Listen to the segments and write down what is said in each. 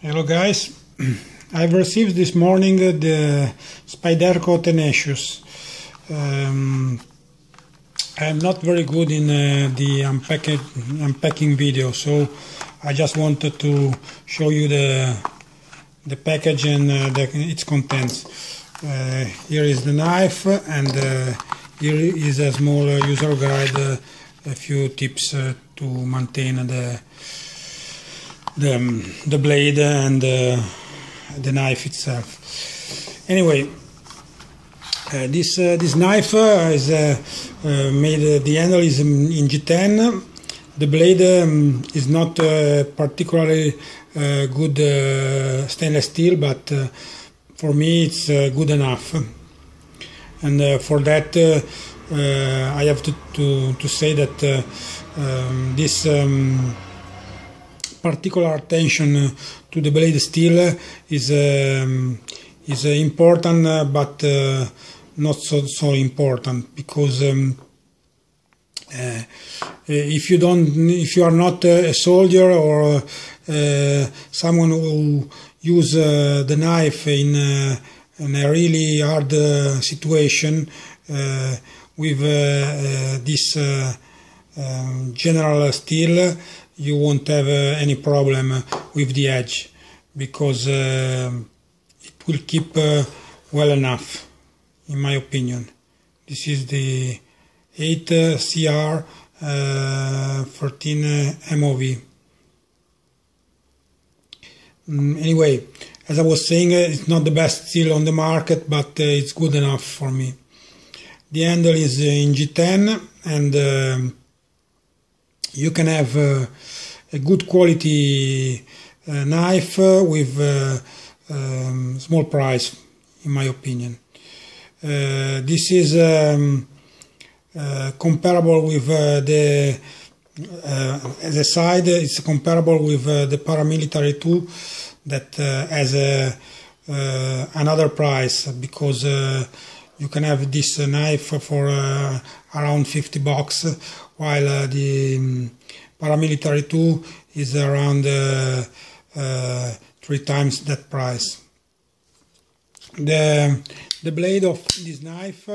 Hello guys, I've received this morning the Spyderco Tenacious. I'm not very good in the unpacking video, so I just wanted to show you the package and its contents. Here is the knife, and here is a small user guide, a few tips to maintain the blade and the knife itself. Anyway, this knife is made. The handle is in G10. The blade is not particularly good stainless steel, but for me it's good enough. And for that, I have to say that this particular attention to the blade steel is important, but not so important, because if you are not a soldier or someone who use the knife in a really hard situation with this general steel, you won't have any problem with the edge, because it will keep well enough, in my opinion. This is the 8CR 13 MOV. Anyway, as I was saying, it's not the best steel on the market, but it's good enough for me. The handle is in G10, and you can have a good quality knife with small price, in my opinion. This is comparable with the as a side. It's comparable with the paramilitary 2 that has another price, because you can have this knife for around $50, while the paramilitary 2 is around 3 times that price. The blade of this knife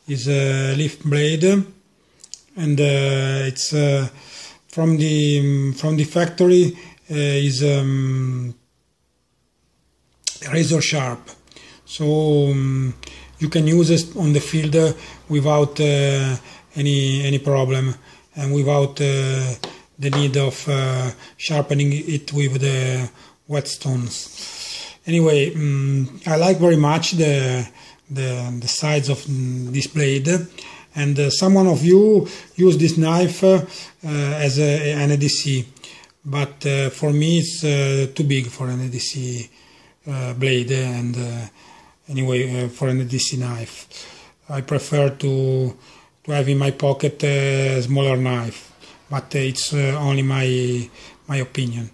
is a leaf blade, and it's from the factory is razor sharp, so you can use it on the field without any problem, and without the need of sharpening it with the whetstones. Anyway, I like very much the size of this blade, and some of you use this knife as an ADC, but for me it's too big for an ADC blade, and anyway, for an ADC knife I prefer to have in my pocket a smaller knife, but it's only my opinion.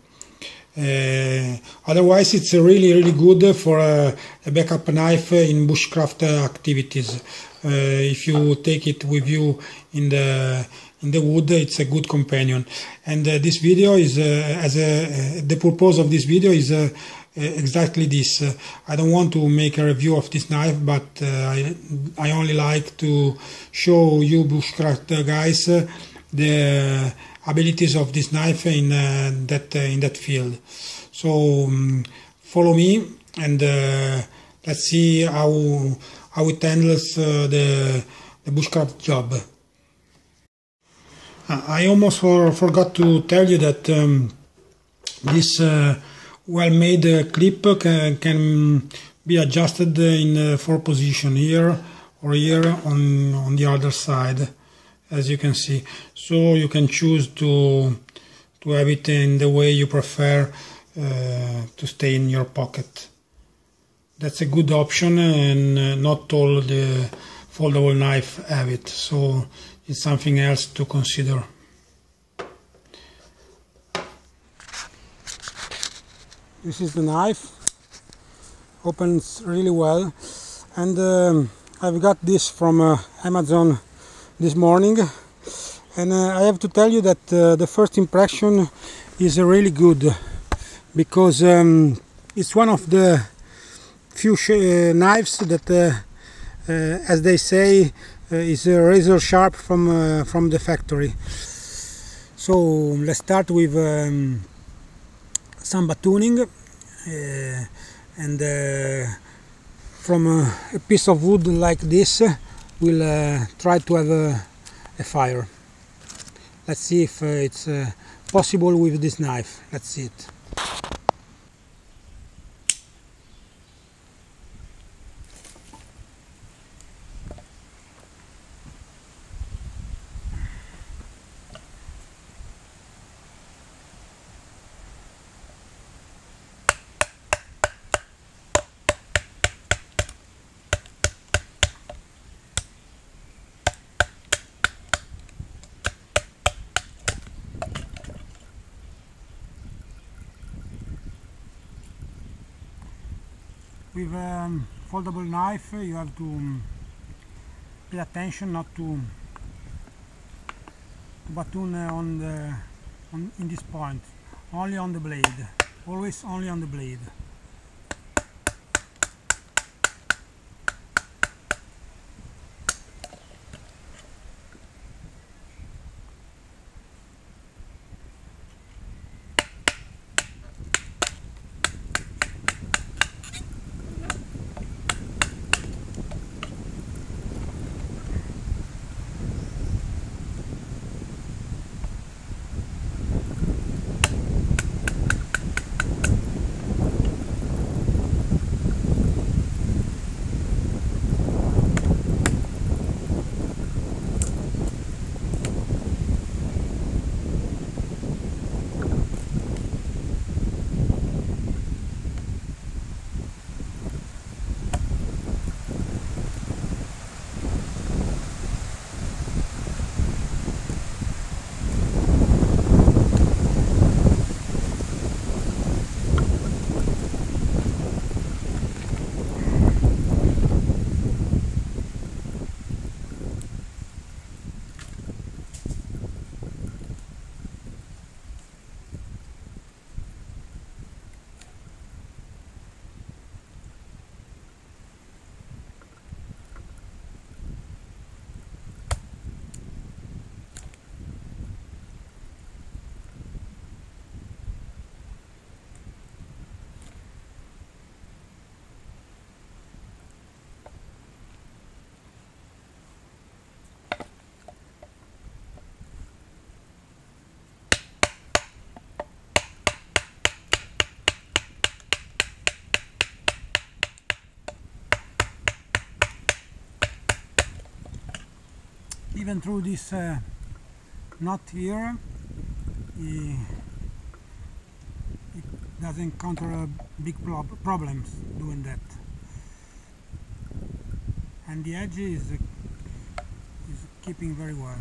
Otherwise, it's really good for a backup knife in bushcraft activities. If you take it with you in the wood, it's a good companion. And this video is the purpose of this video is exactly this. I don't want to make a review of this knife, but I only like to show you bushcraft guys the abilities of this knife in that field. So follow me, and let's see how it handles the bushcraft job. I almost forgot to tell you that this well-made clip can be adjusted in 4 positions, here or here on the other side, as you can see. So you can choose to have it in the way you prefer to stay in your pocket. That's a good option, and not all the foldable knife have it, so it's something else to consider. This is the knife, opens really well, and I've got this from Amazon this morning, and I have to tell you that the first impression is really good, because it's one of the few knives that, as they say, is razor sharp from the factory. So let's start with some batooning, and from a piece of wood like this we'll try to have a fire. Let's see if it's possible with this knife. Let's see it. With a foldable knife you have to pay attention not to batoon in this point, only on the blade, always only on the blade. Even through this knot here, it doesn't encounter big problems doing that, and the edge is keeping very well.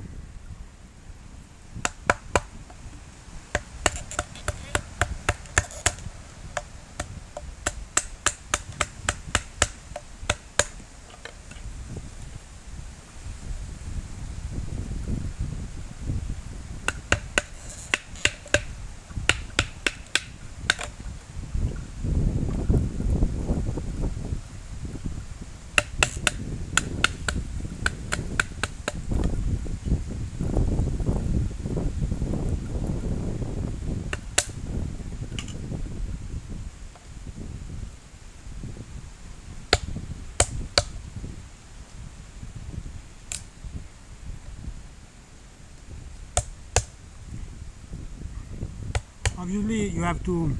Obviously you have to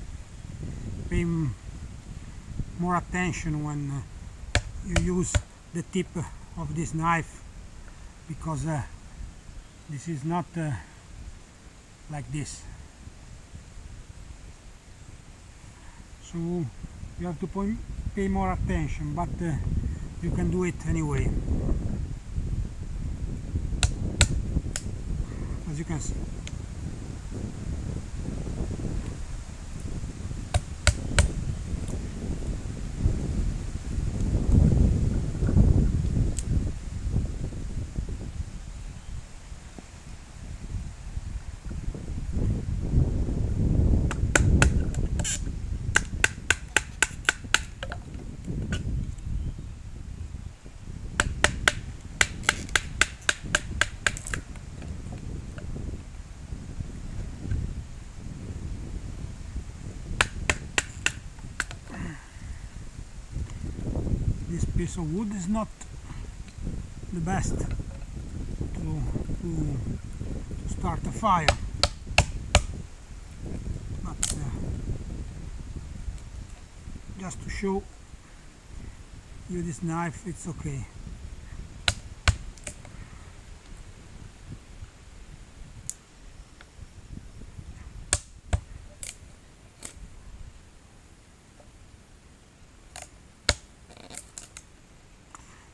pay more attention when you use the tip of this knife, because this is not like this. So you have to pay more attention, but you can do it anyway, as you can see. piece of wood is not the best to start a fire, but just to show you this knife, it's okay.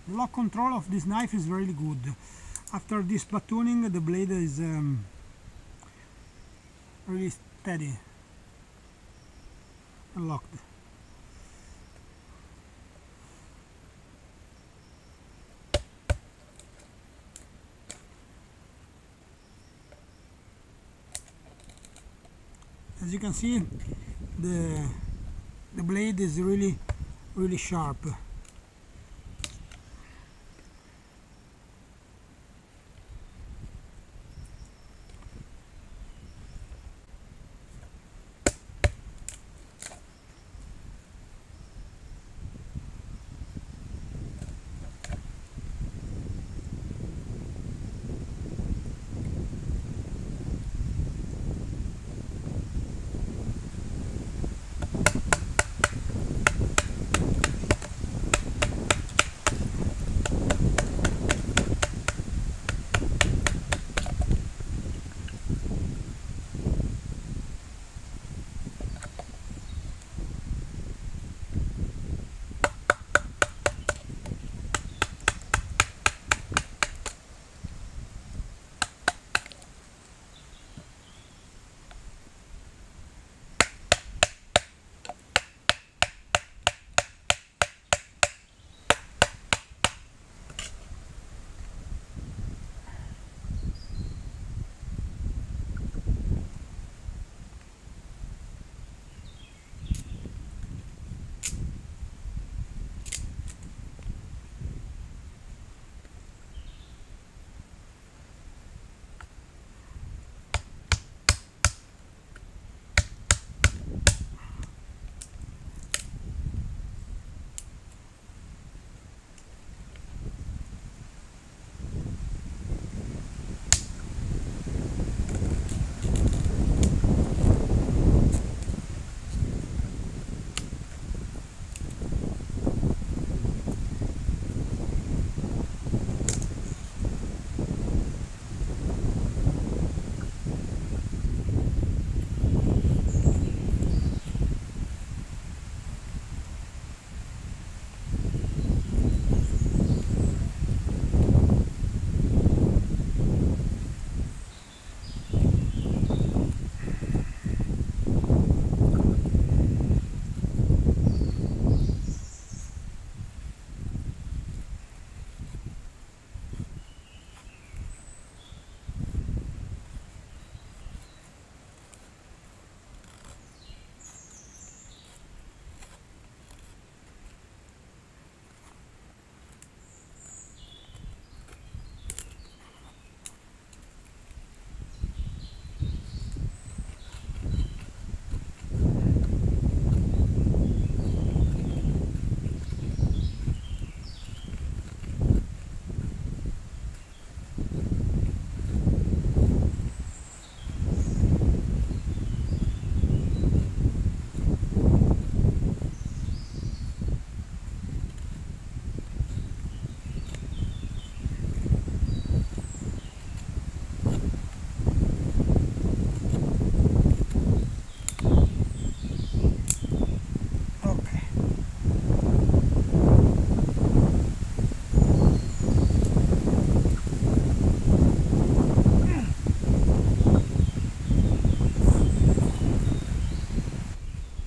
The lock control of this knife is really good. After this platooning, the blade is really steady and locked. As you can see, the blade is really sharp.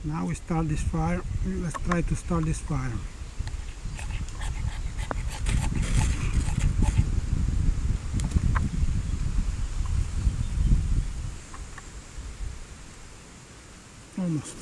Now we start this fire. Let's try to start this fire. Almost.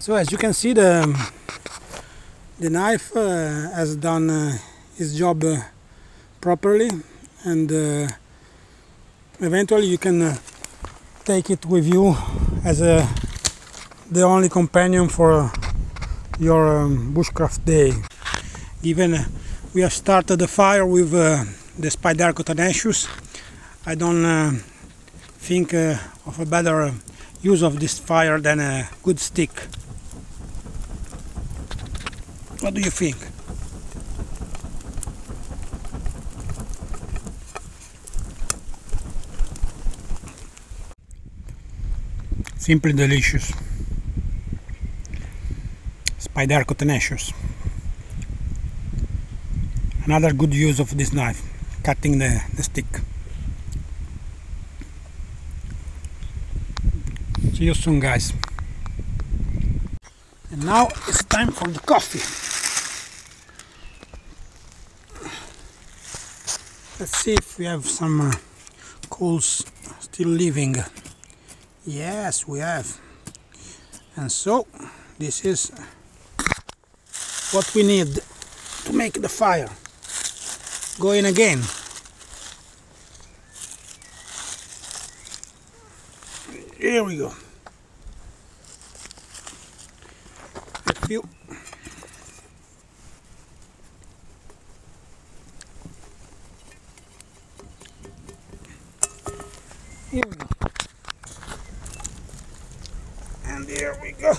So as you can see, the knife has done its job properly, and eventually you can take it with you as the only companion for your bushcraft day. Given we have started the fire with the Spyderco Tenacious, I don't think of a better use of this fire than a good stick. What do you think? Simply delicious. Spyderco Tenacious. Another good use of this knife, cutting the stick. See you soon, guys. And now it's time for the coffee. Let's see if we have some coals still living. Yes, we have. And so this is what we need to make the fire. Going again. Here we go. A few. Here we go. And here we go.